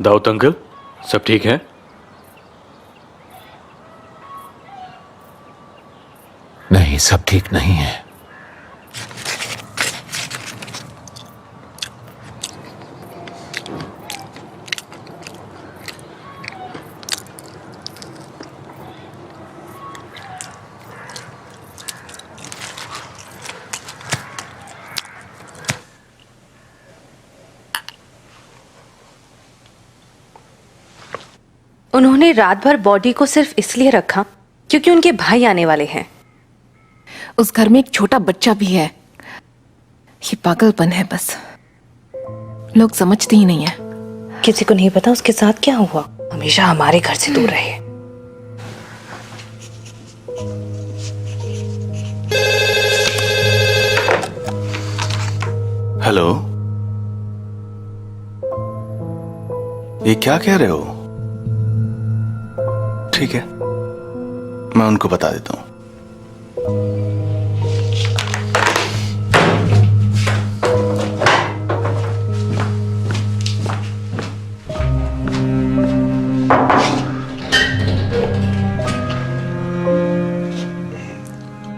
Dawood uncle, सब ठीक है? नहीं, सब ठीक नहीं है। उन्होंने रात भर बॉडी को सिर्फ इसलिए रखा क्योंकि उनके भाई आने वाले हैं। उस घर में एक छोटा बच्चा भी है। ये पागलपन है बस, लोग समझते ही नहीं है। किसी को नहीं पता उसके साथ क्या हुआ। हमेशा हमारे घर से दूर रहे। हेलो, ये क्या कह रहे हो? ठीक है, मैं उनको बता देता हूं।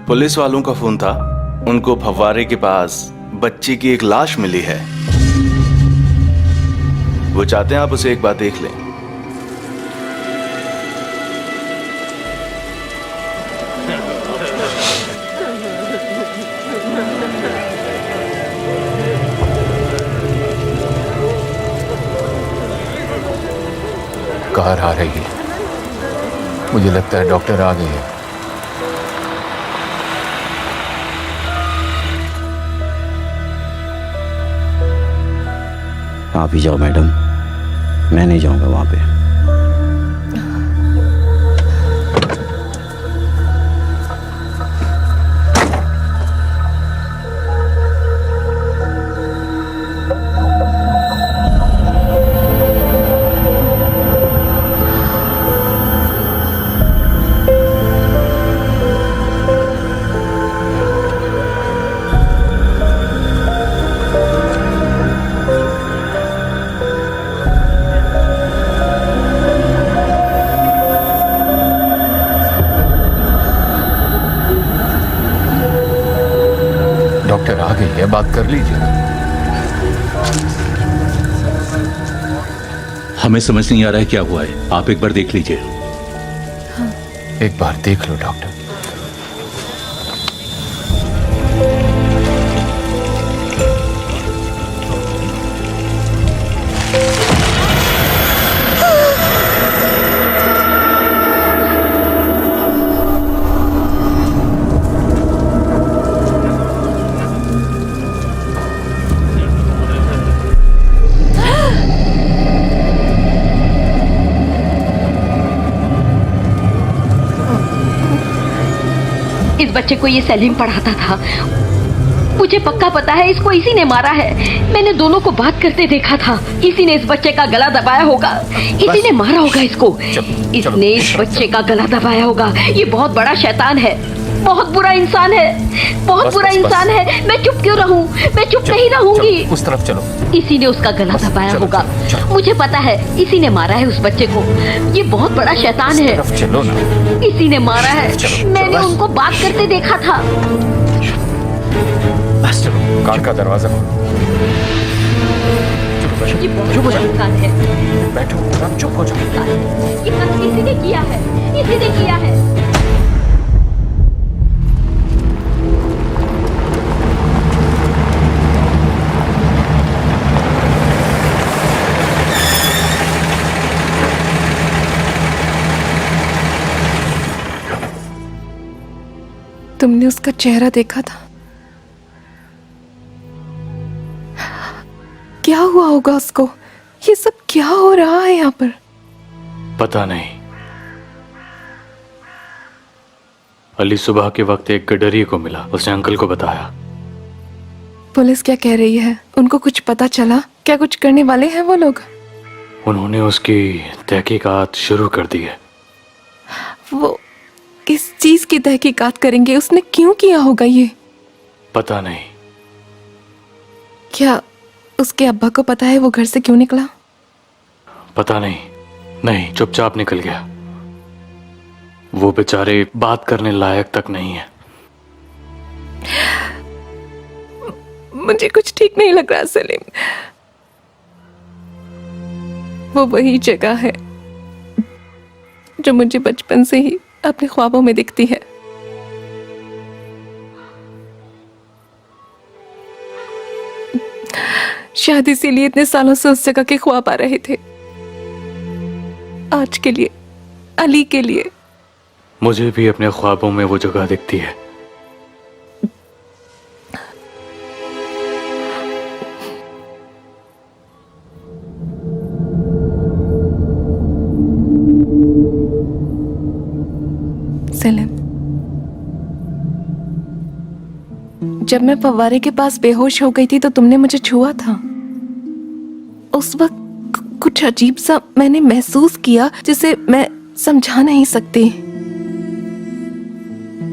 पुलिस वालों का फोन था, उनको फव्वारे के पास बच्ची की एक लाश मिली है। वो चाहते हैं आप उसे एक बार देख लें। कार आ रही है, मुझे लगता है डॉक्टर आ गए हैं। आप ही जाओ मैडम, मैं नहीं जाऊंगा वहां पे। डॉक्टर आ गई है, बात कर लीजिए। हमें समझ नहीं आ रहा है क्या हुआ है, आप एक बार देख लीजिए। एक बार देख लो डॉक्टर। इस बच्चे को ये सलीम पढ़ाता था। मुझे पक्का पता है इसको इसी ने मारा है। मैंने दोनों को बात करते देखा था। इसी ने इस बच्चे का गला दबाया होगा, इसी ने मारा होगा इसको। इसने इस बच्चे का गला दबाया होगा। ये बहुत बड़ा शैतान है, बहुत बुरा इंसान है, बहुत बुरा इंसान है। मैं चुप क्यों रहूं? मैं चुप नहीं रहूंगी। उस तरफ चलो। इसी ने उसका गला दबाया होगा। मुझे पता है इसी ने मारा है उस बच्चे को। ये बहुत बड़ा शैतान है। चलो ना। इसी ने मारा है। मैंने उनको बात करते देखा था। बस चलो, कार का दरवाजा खोलो। ये बहुत बुरा इंसान है। बैठो, आप चुप हो जाओ। ये काम इसी ने किया है, इसी ने किया है। तुमने उसका चेहरा देखा था? क्या हुआ होगा उसको? ये सब क्या हो रहा है यहाँ पर? पता नहीं। अली सुबह के वक्त एक गडरिये को मिला, उसने अंकल को बताया। पुलिस क्या कह रही है? उनको कुछ पता चला? क्या कुछ करने वाले हैं वो लोग? उन्होंने उसकी तहकीकात शुरू कर दी है। वो किस चीज की तहकीकात करेंगे? उसने क्यों किया होगा ये? पता नहीं। क्या उसके अब्बा को पता है वो घर से क्यों निकला? पता नहीं, नहीं, चुपचाप निकल गया। वो बेचारे बात करने लायक तक नहीं है। मुझे कुछ ठीक नहीं लग रहा सलीम। वो वही जगह है जो मुझे बचपन से ही अपने ख्वाबों में दिखती है। शायद इसीलिए इतने सालों से उस जगह के ख्वाब आ रहे थे। आज के लिए, अली के लिए। मुझे भी अपने ख्वाबों में वो जगह दिखती है। सलीम, जब मैं फव्वारे के पास बेहोश हो गई थी तो तुमने मुझे छुआ था। उस वक्त कुछ अजीब सा मैंने महसूस किया जिसे मैं समझा नहीं सकती।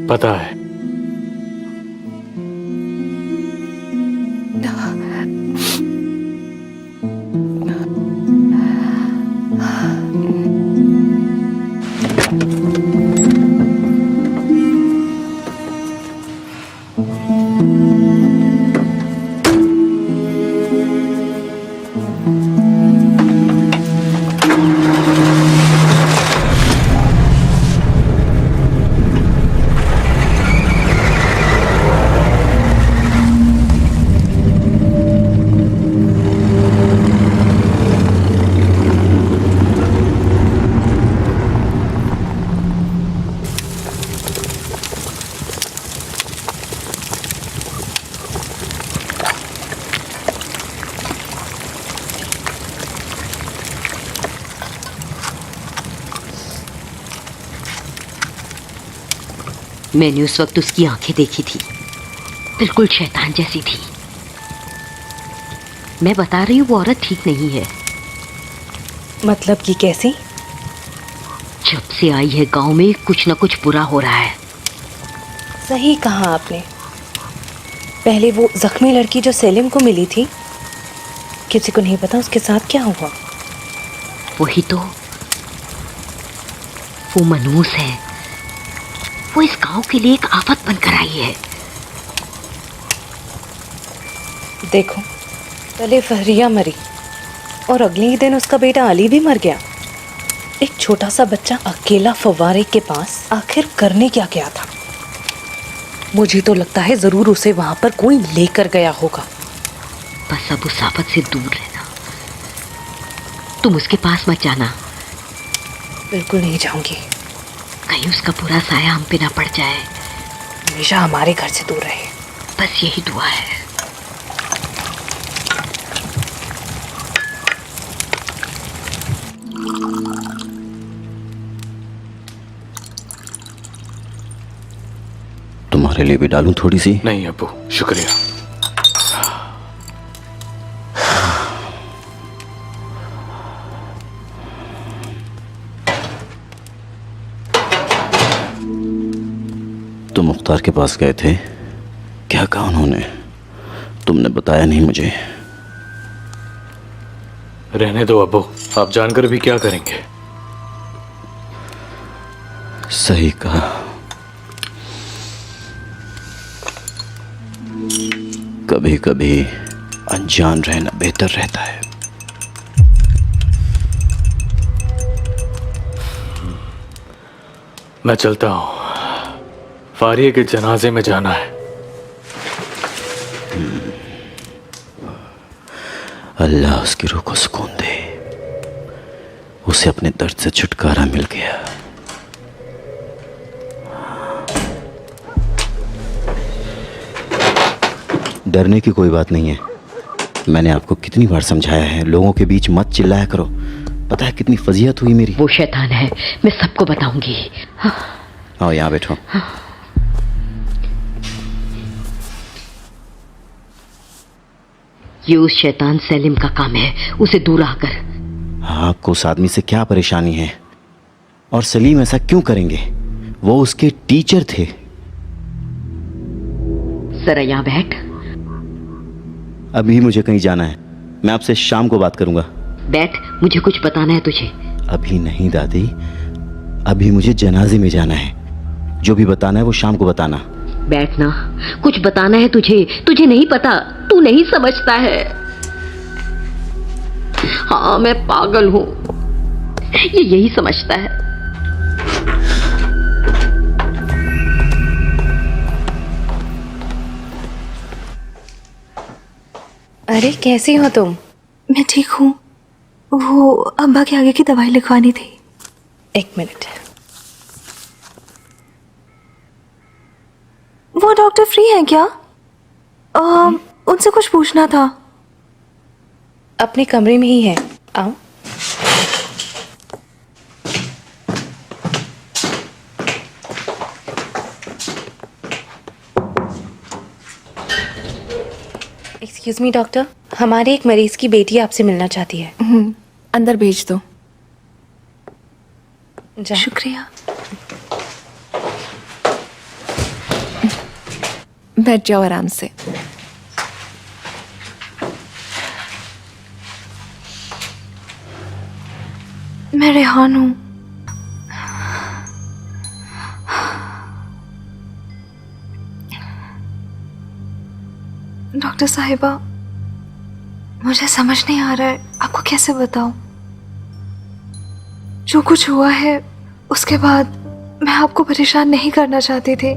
पता है, मैंने उस वक्त उसकी आंखें देखी थी, बिल्कुल शैतान जैसी थी। मैं बता रही हूँ वो औरत ठीक नहीं है। मतलब कि कैसी? जब से आई है गांव में कुछ न कुछ बुरा हो रहा है। सही कहा आपने। पहले वो जख्मी लड़की जो सेलिम को मिली थी, किसी को नहीं पता उसके साथ क्या हुआ। वही तो, वो मनूस है। वो इस गांव के लिए एक आफत बनकर आई है। देखो, पहले फहरिया मरी और अगले ही दिन उसका बेटा अली भी मर गया। एक छोटा सा बच्चा अकेला फव्वारे के पास आखिर करने क्या गया था? मुझे तो लगता है जरूर उसे वहां पर कोई लेकर गया होगा। बस अब उस आफत से दूर रहना। तुम उसके पास मत जाना। बिल्कुल नहीं जाऊंगी। कहीं उसका बुरा साया हम पे ना पड़ जाए। हमेशा हमारे घर से दूर रहे। बस यही दुआ है। तुम्हारे लिए भी डालूं थोड़ी सी? नहीं अब्बू, शुक्रिया। तुम मुख्तार के पास गए थे, क्या कहा उन्होंने? तुमने बताया नहीं मुझे। रहने दो अब्बू, आप जानकर भी क्या करेंगे। सही कहा। कभी कभी अनजान रहना बेहतर रहता है। मैं चलता हूं, फारिया के जनाजे में जाना है। अल्लाह उसकी रूह को सुकून दे। उसे अपने दर्द से छुटकारा मिल गया। डरने की कोई बात नहीं है। मैंने आपको कितनी बार समझाया है, लोगों के बीच मत चिल्लाया करो। पता है कितनी फजीहत हुई मेरी। वो शैतान है, मैं सबको बताऊंगी। आओ यहाँ बैठो। ये उस शैतान सेलिम का काम है, उसे दूर आकर। आपको उस आदमी से क्या परेशानी है? और सलीम ऐसा क्यों करेंगे? वो उसके टीचर थे। जरा यहाँ बैठ। अभी मुझे कहीं जाना है, मैं आपसे शाम को बात करूंगा। बैठ, मुझे कुछ बताना है तुझे। अभी नहीं दादी, अभी मुझे जनाजे में जाना है। जो भी बताना है वो शाम को बताना। बैठ ना, कुछ बताना है तुझे। तुझे नहीं पता, तू नहीं समझता है। हाँ, मैं पागल हूँ, ये यही समझता है। अरे कैसी हो तुम? मैं ठीक हूँ। वो अब्बा के आगे की दवाई लिखवानी थी। एक मिनट। वो डॉक्टर फ्री हैं क्या? उनसे कुछ पूछना था। अपने कमरे में ही है, आओ। एक्सक्यूज मी डॉक्टर, हमारे एक मरीज की बेटी आपसे मिलना चाहती है। अंदर भेज दो। जा। शुक्रिया। बैठ जाओ आराम से। मैं रेहान हूँ। डॉक्टर साहिबा, मुझे समझ नहीं आ रहा है आपको कैसे बताऊं। जो कुछ हुआ है उसके बाद मैं आपको परेशान नहीं करना चाहती थी।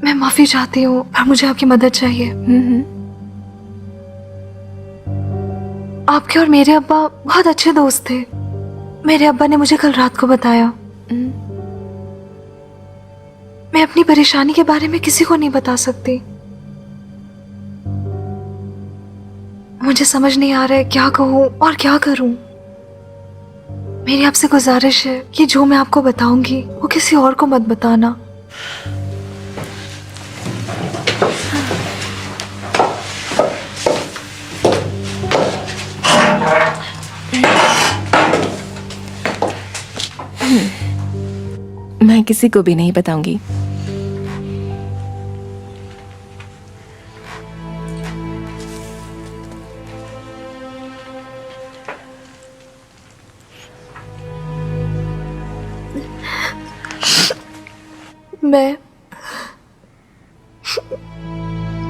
मैं माफी चाहती हूँ, पर मुझे आपकी मदद चाहिए। आपके और मेरे अब्बा बहुत अच्छे दोस्त थे। मेरे अब्बा ने मुझे कल रात को बताया। मैं अपनी परेशानी के बारे में किसी को नहीं बता सकती। मुझे समझ नहीं आ रहा है क्या कहूँ और क्या करूँ। मेरी आपसे गुजारिश है कि जो मैं आपको बताऊंगी वो किसी और को मत बताना। मैं किसी को भी नहीं बताऊंगी।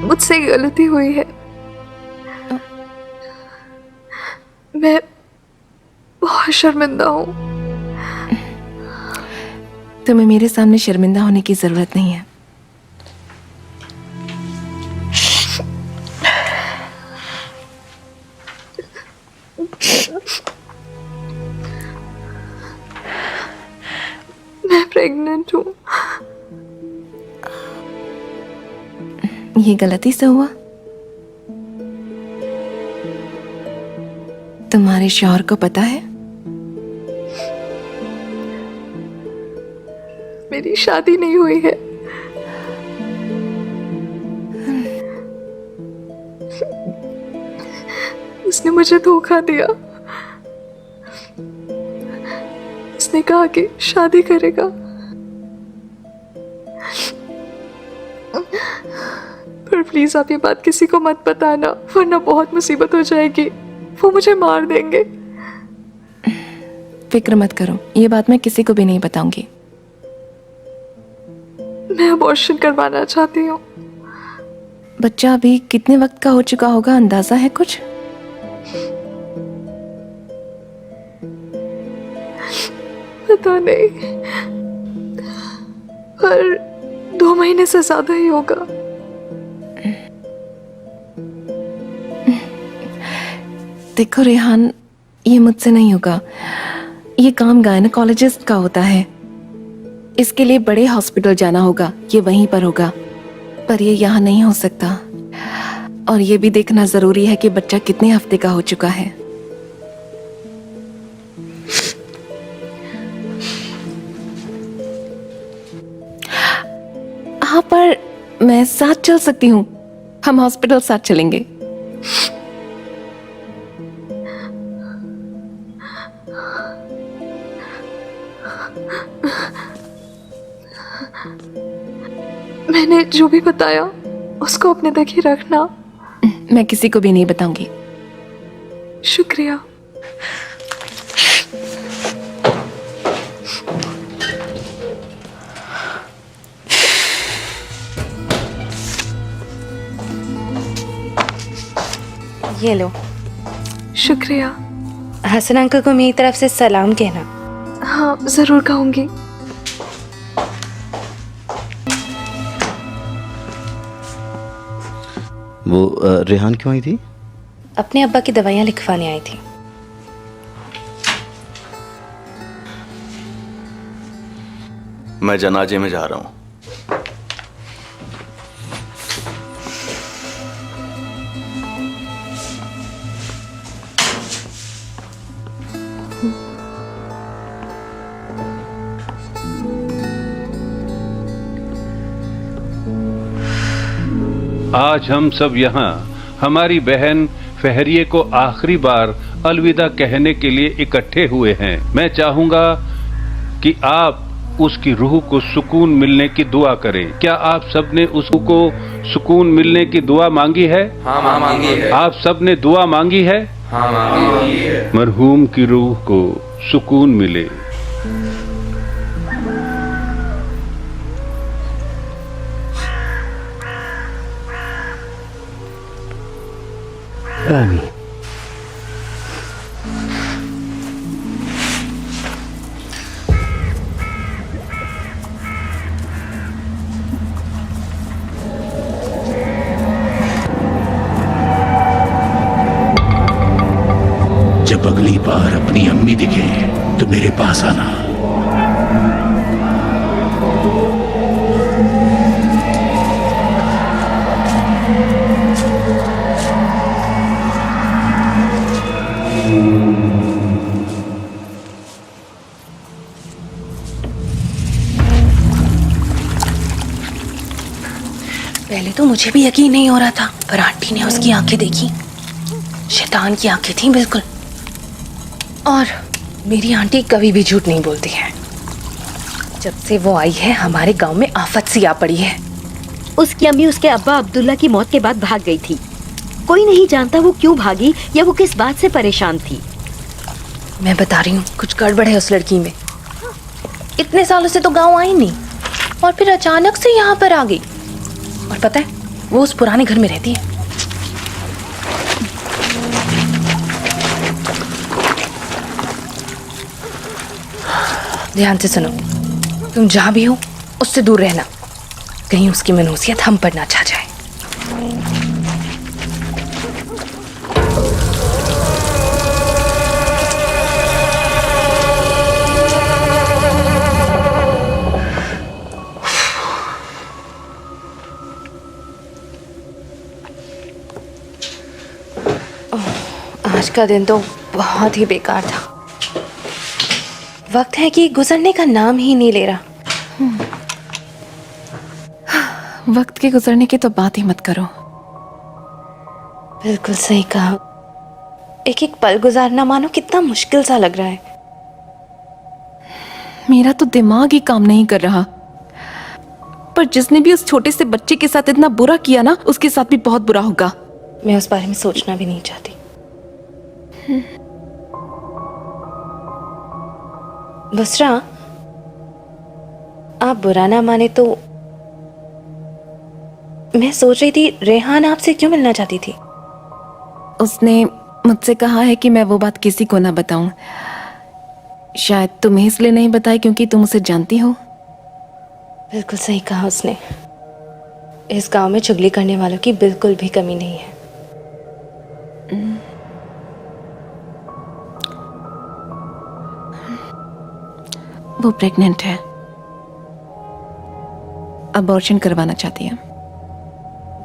मुझसे गलती हुई है। मैं बहुत शर्मिंदा हूँ। तुम्हें मेरे सामने शर्मिंदा होने की जरूरत नहीं है। मैं प्रेग्नेंट हूँ। ये गलती से हुआ? तुम्हारे शौहर को पता है? मेरी शादी नहीं हुई है। उसने मुझे धोखा दिया। उसने कहा कि शादी करेगा, पर प्लीज आप ये बात किसी को मत बताना, वरना बहुत मुसीबत हो जाएगी। वो मुझे मार देंगे। फिक्र मत करो, ये बात मैं किसी को भी नहीं बताऊंगी। मैं अबॉर्शन करवाना चाहती हूँ। बच्चा अभी कितने वक्त का हो चुका होगा, अंदाजा है कुछ? पता नहीं, पर 2 महीने से ज्यादा ही होगा। देखो रेहान, ये मुझसे नहीं होगा। ये काम गायनेकोलॉजिस्ट का होता है। इसके लिए बड़े हॉस्पिटल जाना होगा, ये वहीं पर होगा, पर ये यहाँ नहीं हो सकता। और ये भी देखना जरूरी है कि बच्चा कितने हफ्ते का हो चुका है। हाँ, पर मैं साथ चल सकती हूँ। हम हॉस्पिटल साथ चलेंगे। मैंने जो भी बताया उसको अपने तक ही रखना। मैं किसी को भी नहीं बताऊंगी। शुक्रिया। ये लो। शुक्रिया। हसन अंकल को मेरी तरफ से सलाम कहना। हाँ, ज़रूर कहूँगी। वो रेहान क्यों आई थी? अपने अब्बा की दवाइयाँ लिखवाने आई थी। मैं जनाजे में जा रहा हूं। आज हम सब यहाँ हमारी बहन फहरिये को आखिरी बार अलविदा कहने के लिए इकट्ठे हुए हैं। मैं चाहूंगा कि आप उसकी रूह को सुकून मिलने की दुआ करें। क्या आप सबने उसको सुकून मिलने की दुआ मांगी है? हाँ, मांगी है। आप सबने दुआ मांगी है? हाँ, मांगी है। मरहूम की रूह को सुकून मिले। जब अगली बार अपनी अम्मी दिखे तो मेरे पास आना। पहले तो मुझे भी यकीन नहीं हो रहा था, पर आंटी ने उसकी आंखें देखी, शैतान की आंखें थीं बिल्कुल। और मेरी आंटी कभी भी झूठ नहीं बोलती है। जब से वो आई है हमारे गांव में आफत सी आ पड़ी है। उसकी अम्मी उसके अब्बा अब्दुल्ला की मौत के बाद भाग गई थी। कोई नहीं जानता वो क्यों भागी या वो किस बात से परेशान थी। मैं बता रही हूँ, कुछ गड़बड़ है उस लड़की में। इतने सालों से तो गांव आई नहीं और फिर अचानक से यहाँ पर आ गई। और पता है, वो उस पुराने घर में रहती है। ध्यान से सुनो, तुम जहां भी हो उससे दूर रहना, कहीं उसकी मनहूसियत हम पर ना छा जाए। आज का दिन तो बहुत ही बेकार था। वक्त है कि गुजरने का नाम ही नहीं ले रहा। वक्त के गुजरने की तो बात ही मत करो। बिल्कुल सही कहा। एक एक पल गुजारना मानो कितना मुश्किल सा लग रहा है। मेरा तो दिमाग ही काम नहीं कर रहा। पर जिसने भी उस छोटे से बच्चे के साथ इतना बुरा किया ना, उसके साथ भी बहुत बुरा होगा। मैं उस बारे में सोचना भी नहीं चाहती। बुसरा, आप बुरा ना माने तो मैं सोच रही थी रेहान आपसे क्यों मिलना चाहती थी। उसने मुझसे कहा है कि मैं वो बात किसी को ना बताऊं। शायद तुम्हें इसलिए नहीं बताई क्योंकि तुम उसे जानती हो। बिल्कुल सही कहा उसने। इस गांव में चुगली करने वालों की बिल्कुल भी कमी नहीं है। वो प्रेग्नेंट है, अबॉर्शन करवाना चाहती है।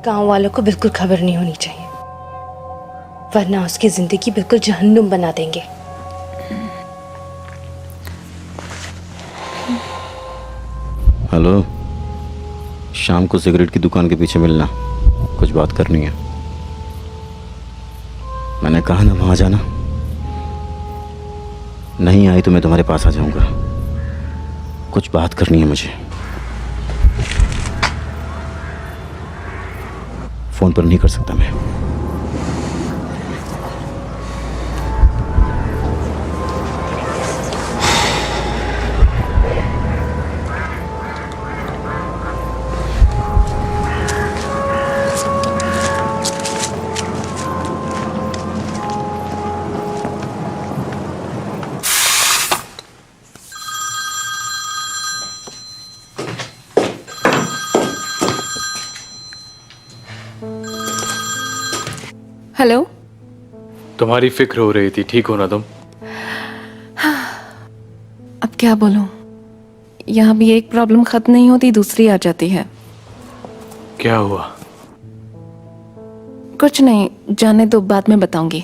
गांव वालों को बिल्कुल खबर नहीं होनी चाहिए, वरना उसकी जिंदगी बिल्कुल जहन्नुम बना देंगे। हेलो, शाम को सिगरेट की दुकान के पीछे मिलना, कुछ बात करनी है। मैंने कहा ना वहां जाना। नहीं आई तो मैं तुम्हारे पास आ जाऊंगा। कुछ बात करनी है मुझे। फोन पर नहीं कर सकता मैं। हेलो। तुम्हारी फिक्र हो रही थी, ठीक हो ना तुम? अब क्या बोलूं, यहाँ भी एक प्रॉब्लम खत्म नहीं होती, दूसरी आ जाती है। क्या हुआ? कुछ नहीं, जाने दो, बाद में बताऊंगी।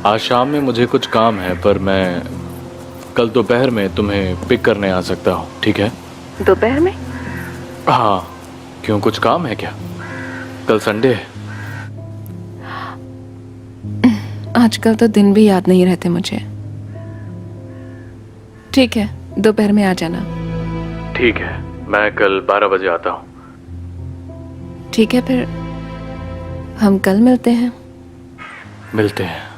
आज शाम में मुझे कुछ काम है, पर मैं कल दोपहर में तुम्हें पिक करने आ सकता हूँ, ठीक है? दोपहर में? हाँ, क्यों, कुछ काम है क्या? कल संडे है। आजकल तो दिन भी याद नहीं रहते मुझे। ठीक है, दोपहर में आ जाना। ठीक है, मैं कल 12 बजे आता हूँ। ठीक है, फिर हम कल मिलते हैं। मिलते हैं।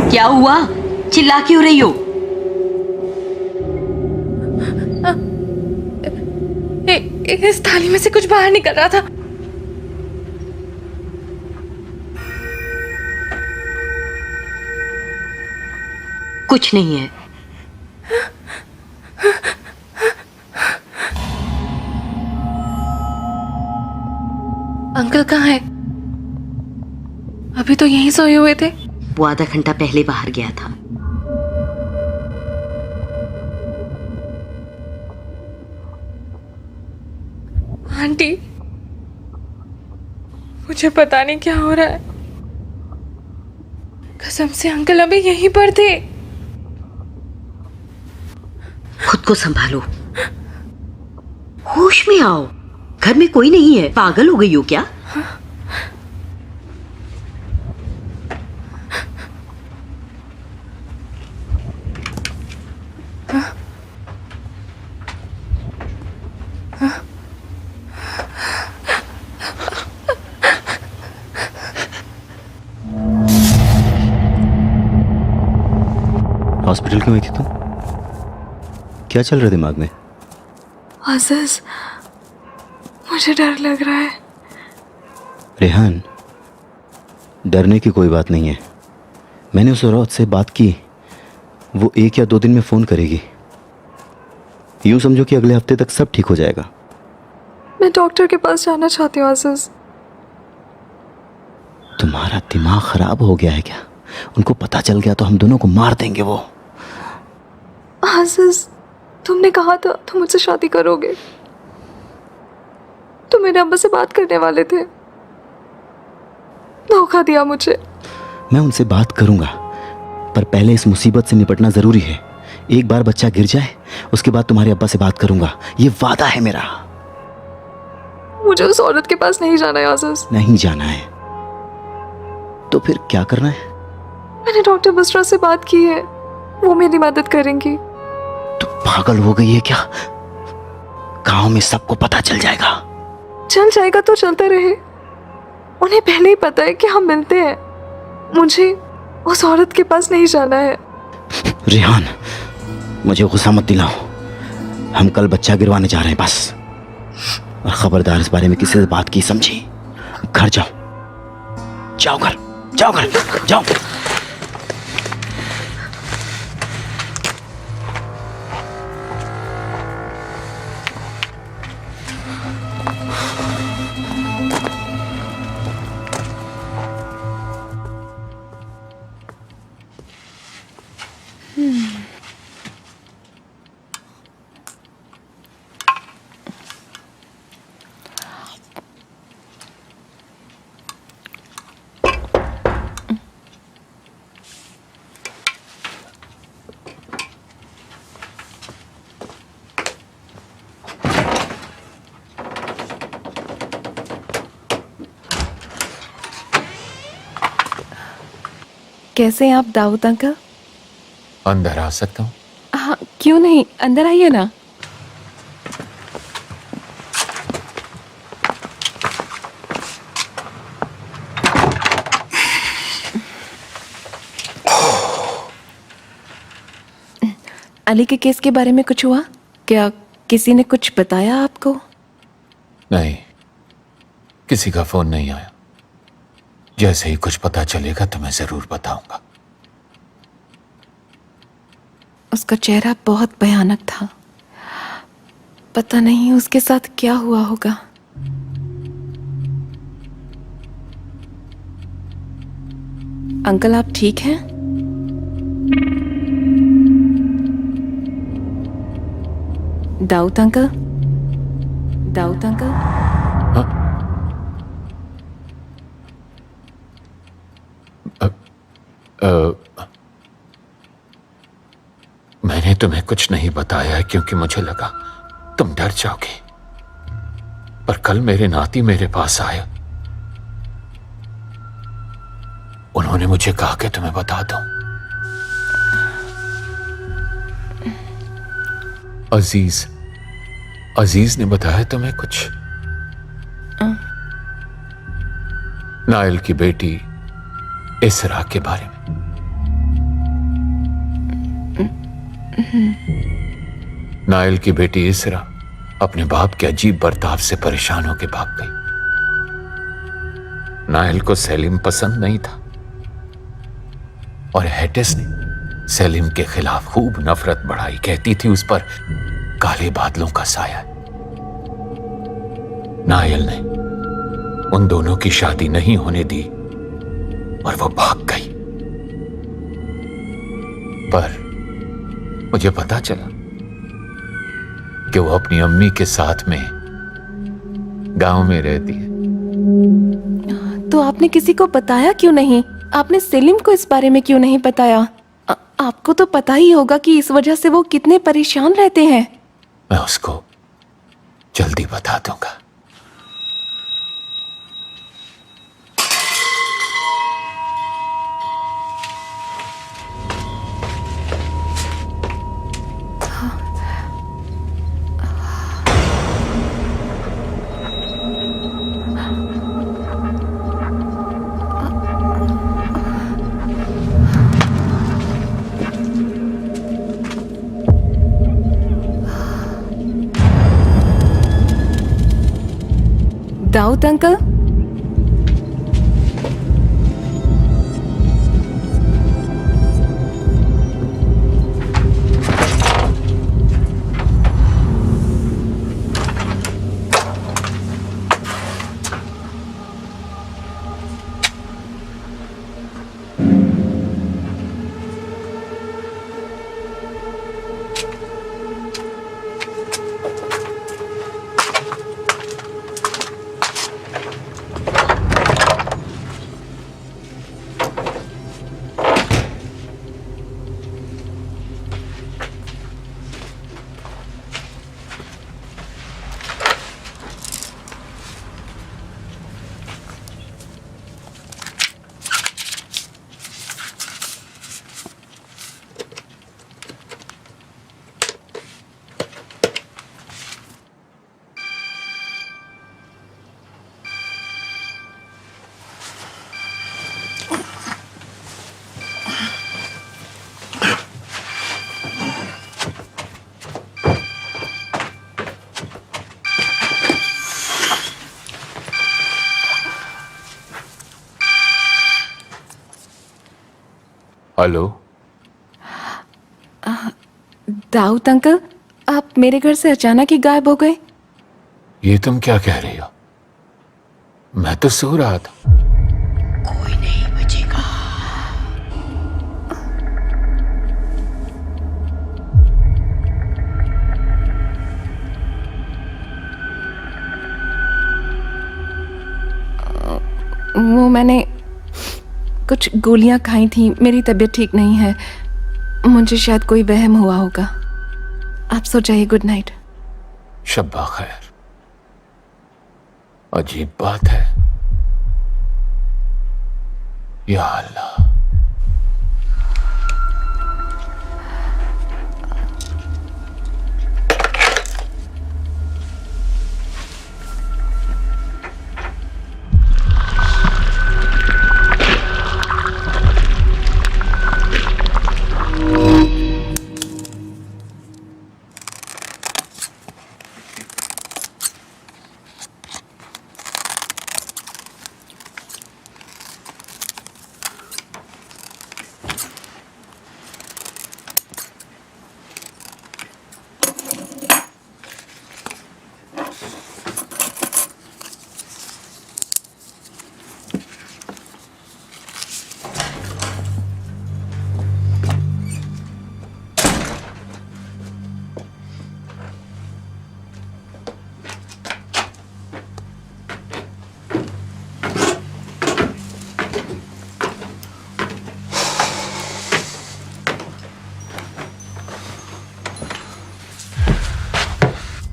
क्या हुआ? चिल्ला क्यों रही हो? इस थाली में से कुछ बाहर निकल रहा था। कुछ नहीं है। अंकल कहाँ है? अभी तो यहीं सोए हुए थे। वो आधा घंटा पहले बाहर गया था। आंटी, मुझे पता नहीं क्या हो रहा है। कसम से अंकल अभी यहीं पर थे। खुद को संभालो, होश में आओ। घर में कोई नहीं है, पागल हो गई हो क्या? हॉस्पिटल क्यों आई थी तुम? क्या चल रहा है दिमाग में? आज़िज़, मुझे डर लग रहा है। रेहान, डरने की कोई बात नहीं है। मैंने उस औरत से बात की, वो 1 या 2 दिन में फ़ोन करेगी। यूँ समझो कि अगले हफ्ते तक सब ठीक हो जाएगा। मैं डॉक्टर के पास जाना चाहती हूँ आज़िज़। तुम्हारा दिमाग खराब हो गया है क्या? उनको पता चल गया तो हम दोनों को मार देंगे वो। आज़िज़, तुमने कहा था तुम मुझसे शादी करोगे। तुम मेरे अब्बा से बात करने वाले थे, धोखा दिया मुझे। मैं उनसे बात करूंगा, पर पहले इस मुसीबत से निपटना ज़रूरी है। एक बार बच्चा गिर जाए, उसके बाद तुम्हारे अब्बा से बात करूंगा, ये वादा है मेरा। मुझे उस औरत के पास नहीं जाना है आज़िज़। नहीं जाना है तो फिर क्या करना है? मैंने डॉक्टर बसरा से बात की है, वो मेरी मदद करेंगी। तू पागल हो गई है क्या? गांव में सबको पता चल जाएगा। चल जाएगा तो चलता रहे, उन्हें पहले ही पता है कि हम मिलते हैं। मुझे उस औरत के पास नहीं जाना है। रेहान, मुझे गुस्सा मत दिलाओ। हम कल बच्चा गिरवाने जा रहे हैं बस। और खबरदार इस बारे में किसी से बात की, समझी? घर जाओ, जाओ घर, जाओ घर, जाओ। कैसे हैं आप दाऊद अंकल? अंदर आ सकता हूँ? हाँ, क्यों नहीं, अंदर आइए ना। अली के केस के बारे में कुछ हुआ क्या? किसी ने कुछ बताया आपको? नहीं, किसी का फोन नहीं आया। जैसे ही कुछ पता चलेगा तो मैं जरूर बताऊंगा। उसका चेहरा बहुत भयानक था। पता नहीं उसके साथ क्या हुआ होगा। अंकल आप ठीक हैं? दाऊद अंकल? दाऊद अंकल? मैंने तुम्हें कुछ नहीं बताया क्योंकि मुझे लगा तुम डर जाओगे, पर कल मेरे नाती मेरे पास आए। उन्होंने मुझे कहा कि तुम्हें बता दूं। अजीज ने बताया तुम्हें कुछ? नायल की बेटी इसरा के बारे में। नायल की बेटी इसरा अपने बाप के अजीब बर्ताव से परेशान होकर भाग गई। नायल को सेलिम पसंद नहीं था और हैटिस ने सेलिम के खिलाफ खूब नफरत बढ़ाई। कहती थी उस पर काले बादलों का साया है। नायल ने उन दोनों की शादी नहीं होने दी और वो भाग गई। पर मुझे पता चला कि वो अपनी अम्मी के साथ में गांव में रहती है। तो आपने किसी को बताया क्यों नहीं? आपने सेलिम को इस बारे में क्यों नहीं बताया? आपको तो पता ही होगा कि इस वजह से वो कितने परेशान रहते हैं। मैं उसको जल्दी बता दूंगा। Dawood uncle? Hello Dawood uncle, आप मेरे घर से अचानक ही गायब हो गए। ये तुम क्या कह रही हो? मैं तो सो रहा था। कोई नहीं बचेगा। वो मैंने कुछ गोलियां खाई थी। मेरी तबीयत ठीक नहीं है। मुझे शायद कोई वहम हुआ होगा। आप सो जाइए। Good night. शब्बा खैर। अजीब बात है। या अल्लाह,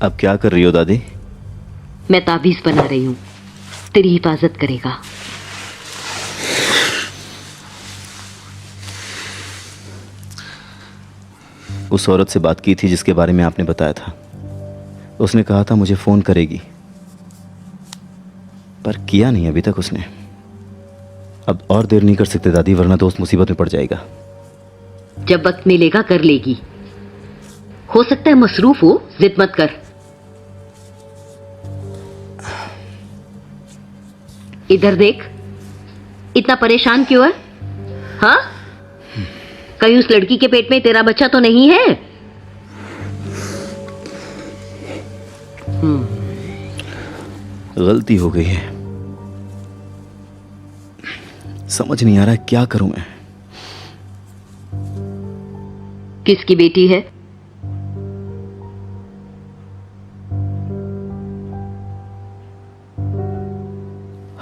अब क्या कर रही हो दादी? मैं ताबीज बना रही हूँ, तेरी हिफाजत करेगा। उस औरत से बात की थी जिसके बारे में आपने बताया था। उसने कहा था मुझे फोन करेगी, पर किया नहीं अभी तक उसने। अब और देर नहीं कर सकते दादी, वरना दोस्त मुसीबत में पड़ जाएगा। जब वक्त मिलेगा कर लेगी। हो सकता है मसरूफ हो, जिद मत कर। इधर देख, इतना परेशान क्यों है? हाँ, कहीं उस लड़की के पेट में तेरा बच्चा तो नहीं है? गलती हो गई है, समझ नहीं आ रहा क्या करूं मैं। किसकी बेटी है?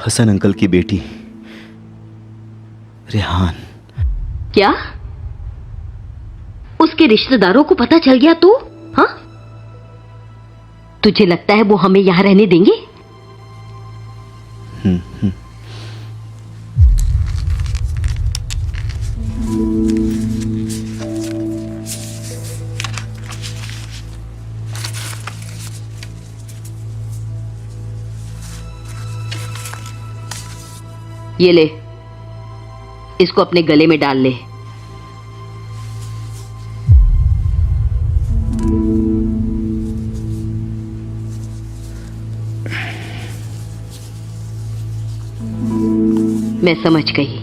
हसन अंकल की बेटी रेहान। क्या उसके रिश्तेदारों को पता चल गया तो? हाँ, तुझे लगता है वो हमें यहां रहने देंगे? ये ले, इसको अपने गले में डाल ले। मैं समझ गई,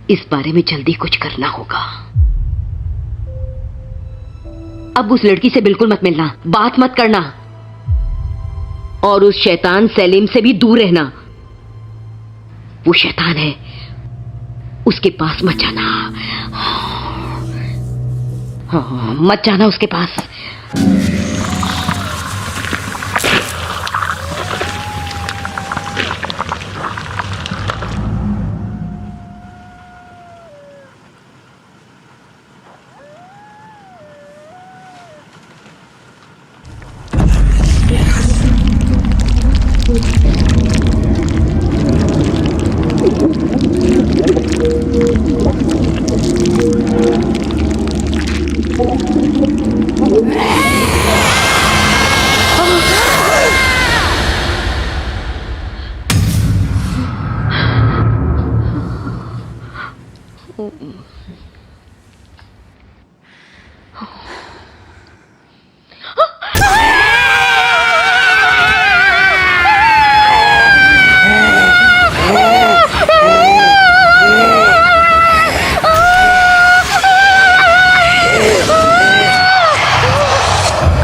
इस बारे में जल्दी कुछ करना होगा। अब उस लड़की से बिल्कुल मत मिलना, बात मत करना, और उस शैतान सेलिम से भी दूर रहना। वो शैतान है, उसके पास मत जाना। हाँ, मत जाना उसके पास।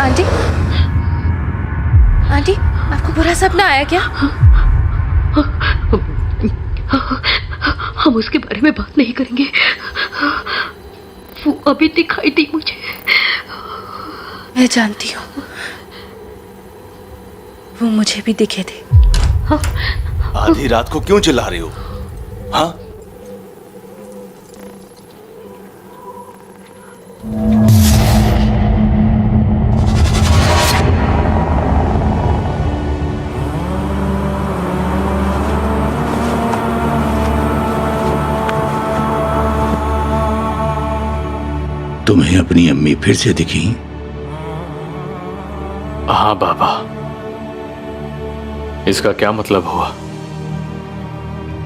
आंटी, आंटी, आपको बुरा सपना आया क्या? हम उसके बारे में बात नहीं करेंगे। वो अभी दिखाई दी मुझे। मैं जानती हूँ, वो मुझे भी दिखे थे। आधी रात को क्यों चिल्ला रही हो? हाँ, तुम्हें अपनी अम्मी फिर से दिखी? हाँ बाबा, इसका क्या मतलब हुआ?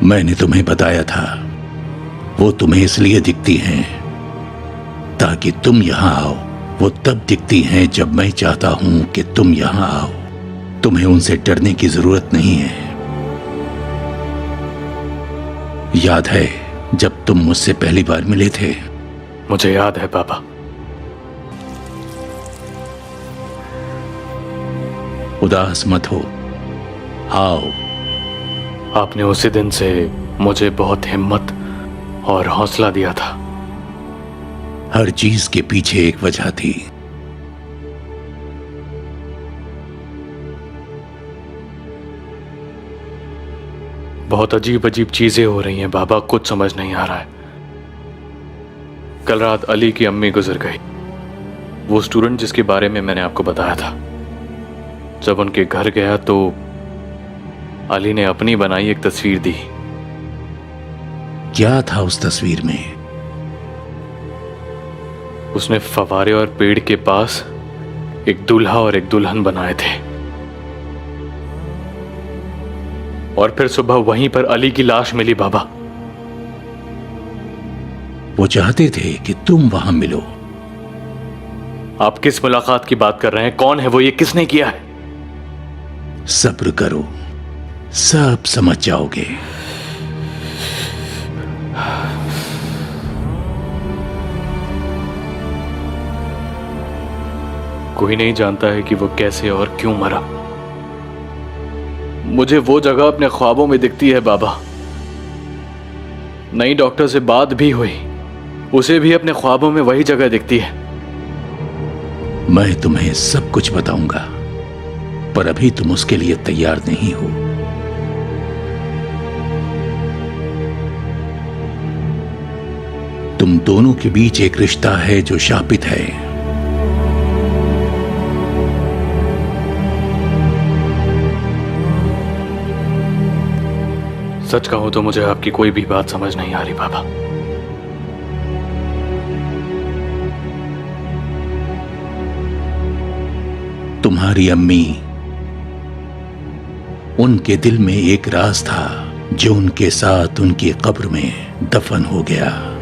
मैंने तुम्हें बताया था, वो तुम्हें इसलिए दिखती हैं ताकि तुम यहां आओ। वो तब दिखती हैं जब मैं चाहता हूं कि तुम यहां आओ। तुम्हें उनसे डरने की जरूरत नहीं है। याद है जब तुम मुझसे पहली बार मिले थे? मुझे याद है बाबा। उदास मत हो, आओ। आपने उसी दिन से मुझे बहुत हिम्मत और हौसला दिया था। हर चीज के पीछे एक वजह थी। बहुत अजीब अजीब चीजें हो रही हैं बाबा, कुछ समझ नहीं आ रहा है। कल रात अली की अम्मी गुजर गई। वो स्टूडेंट जिसके बारे में मैंने आपको बताया था, जब उनके घर गया तो अली ने अपनी बनाई एक तस्वीर दी। क्या था उस तस्वीर में? उसने फवारे और पेड़ के पास एक दूल्हा और एक दुल्हन बनाए थे, और फिर सुबह वहीं पर अली की लाश मिली बाबा। वो चाहते थे कि तुम वहां मिलो। आप किस मुलाकात की बात कर रहे हैं? कौन है वो? ये किसने किया है? सब्र करो, सब समझ जाओगे। कोई नहीं जानता है कि वो कैसे और क्यों मरा। मुझे वो जगह अपने ख्वाबों में दिखती है बाबा। नई डॉक्टर से बात भी हुई, उसे भी अपने ख्वाबों में वही जगह दिखती है। मैं तुम्हें सब कुछ बताऊंगा, पर अभी तुम उसके लिए तैयार नहीं हो। तुम दोनों के बीच एक रिश्ता है जो शापित है। सच कहूं तो मुझे आपकी कोई भी बात समझ नहीं आ रही बाबा। तुम्हारी अम्मी, उनके दिल में एक राज था जो उनके साथ उनकी कब्र में दफन हो गया।